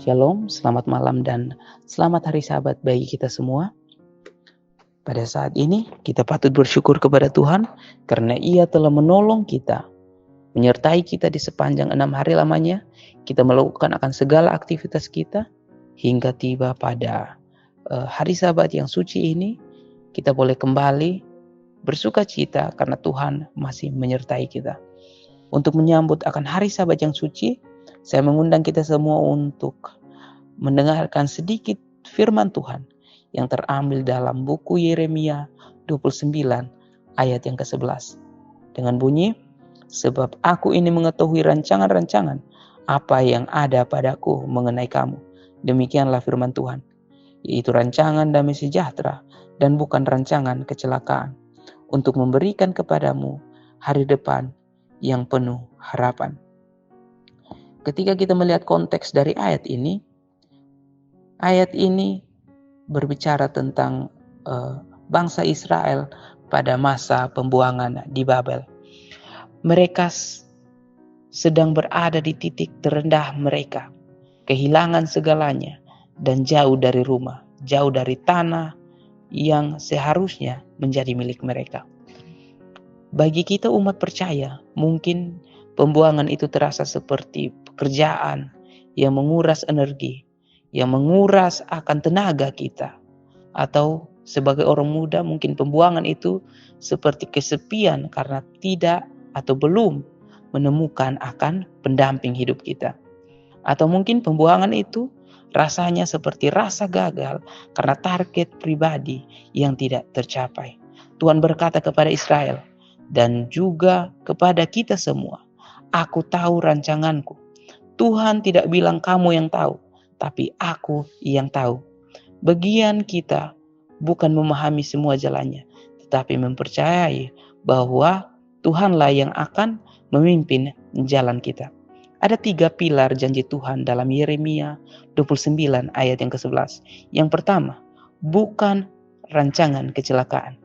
Shalom, selamat malam dan selamat hari Sabat bagi kita semua. Pada saat ini kita patut bersyukur kepada Tuhan karena Ia telah menolong kita, menyertai kita di sepanjang 6 hari lamanya. Kita melakukan akan segala aktivitas kita hingga tiba pada hari Sabat yang suci ini. Kita boleh kembali bersuka cita karena Tuhan masih menyertai kita. Untuk menyambut akan hari Sabat yang suci, saya mengundang kita semua untuk mendengarkan sedikit firman Tuhan yang terambil dalam buku Yeremia 29 ayat yang ke-11. Dengan bunyi, sebab aku ini mengetahui rancangan-rancangan apa yang ada padaku mengenai kamu. Demikianlah firman Tuhan, yaitu rancangan damai sejahtera dan bukan rancangan kecelakaan, untuk memberikan kepadamu hari depan yang penuh harapan. Ketika kita melihat konteks dari ayat ini berbicara tentang bangsa Israel pada masa pembuangan di Babel. Mereka sedang berada di titik terendah mereka, kehilangan segalanya dan jauh dari rumah, jauh dari tanah yang seharusnya menjadi milik mereka. Bagi kita umat percaya, mungkin pembuangan itu terasa seperti pekerjaan yang menguras energi, yang menguras akan tenaga kita. Atau sebagai orang muda mungkin pembuangan itu seperti kesepian karena tidak atau belum menemukan akan pendamping hidup kita. Atau mungkin pembuangan itu rasanya seperti rasa gagal karena target pribadi yang tidak tercapai. Tuhan berkata kepada Israel dan juga kepada kita semua, aku tahu rancanganku. Tuhan tidak bilang kamu yang tahu, tapi aku yang tahu. Bagian kita bukan memahami semua jalannya, tetapi mempercayai bahwa Tuhanlah yang akan memimpin jalan kita. Ada 3 pilar janji Tuhan dalam Yeremia 29 ayat yang ke-11. Yang pertama, bukan rancangan kecelakaan,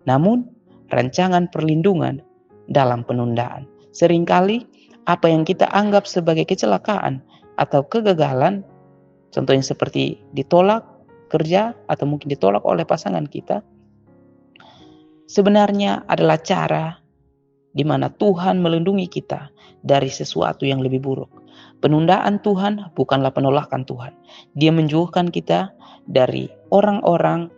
namun rancangan perlindungan dalam penundaan. Seringkali apa yang kita anggap sebagai kecelakaan atau kegagalan, contohnya seperti ditolak kerja atau mungkin ditolak oleh pasangan kita, sebenarnya adalah cara di mana Tuhan melindungi kita dari sesuatu yang lebih buruk. Penundaan Tuhan bukanlah penolakan Tuhan. Dia menjauhkan kita dari orang-orang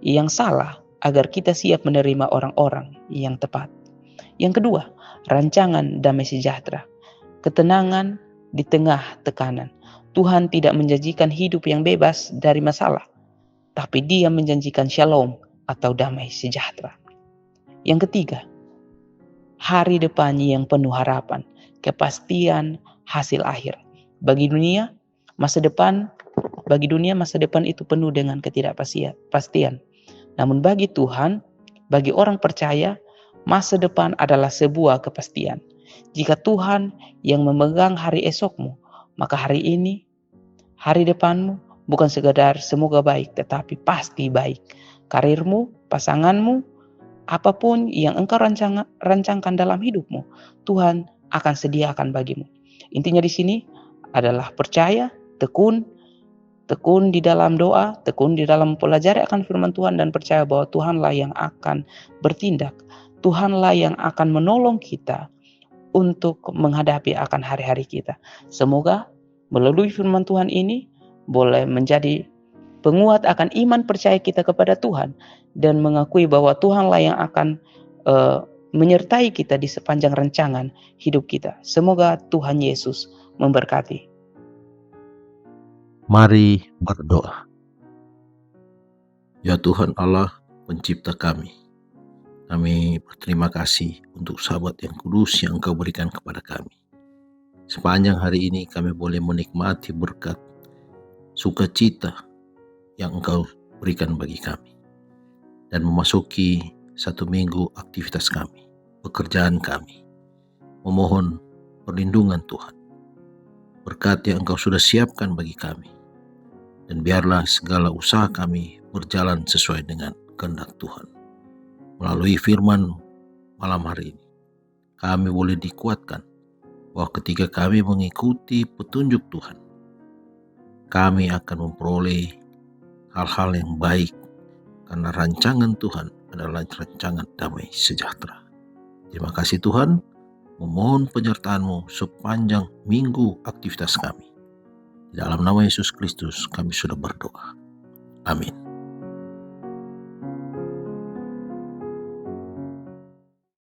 yang salah agar kita siap menerima orang-orang yang tepat. Yang kedua, rancangan damai sejahtera, ketenangan di tengah tekanan. Tuhan tidak menjanjikan hidup yang bebas dari masalah, tapi Dia menjanjikan shalom atau damai sejahtera. Yang ketiga, hari depan yang penuh harapan, kepastian hasil akhir. Bagi dunia, masa depan itu penuh dengan ketidakpastian. Namun bagi Tuhan, bagi orang percaya, masa depan adalah sebuah kepastian. Jika Tuhan yang memegang hari esokmu, maka hari ini, hari depanmu bukan sekadar semoga baik, tetapi pasti baik. Karirmu, pasanganmu, apapun yang engkau rancangkan dalam hidupmu, Tuhan akan sediakan bagimu. Intinya di sini adalah percaya, tekun di dalam doa, tekun di dalam pelajari akan firman Tuhan dan percaya bahwa Tuhanlah yang akan bertindak. Tuhanlah yang akan menolong kita untuk menghadapi akan hari-hari kita. Semoga melalui firman Tuhan ini boleh menjadi penguat akan iman percaya kita kepada Tuhan dan mengakui bahwa Tuhanlah yang akan menyertai kita di sepanjang rancangan hidup kita. Semoga Tuhan Yesus memberkati. Mari berdoa. Ya Tuhan Allah, pencipta kami berterima kasih untuk sahabat yang kudus yang Engkau berikan kepada kami. Sepanjang hari ini kami boleh menikmati berkat sukacita yang Engkau berikan bagi kami. Dan memasuki 1 minggu aktivitas kami, pekerjaan kami. Memohon perlindungan Tuhan. Berkat yang Engkau sudah siapkan bagi kami. Dan biarlah segala usaha kami berjalan sesuai dengan kehendak Tuhan. Melalui firman malam hari ini, kami boleh dikuatkan bahwa ketika kami mengikuti petunjuk Tuhan, kami akan memperoleh hal-hal yang baik, karena rancangan Tuhan adalah rancangan damai sejahtera. Terima kasih Tuhan, memohon penyertaan-Mu sepanjang minggu aktivitas kami. Di dalam nama Yesus Kristus kami sudah berdoa. Amin.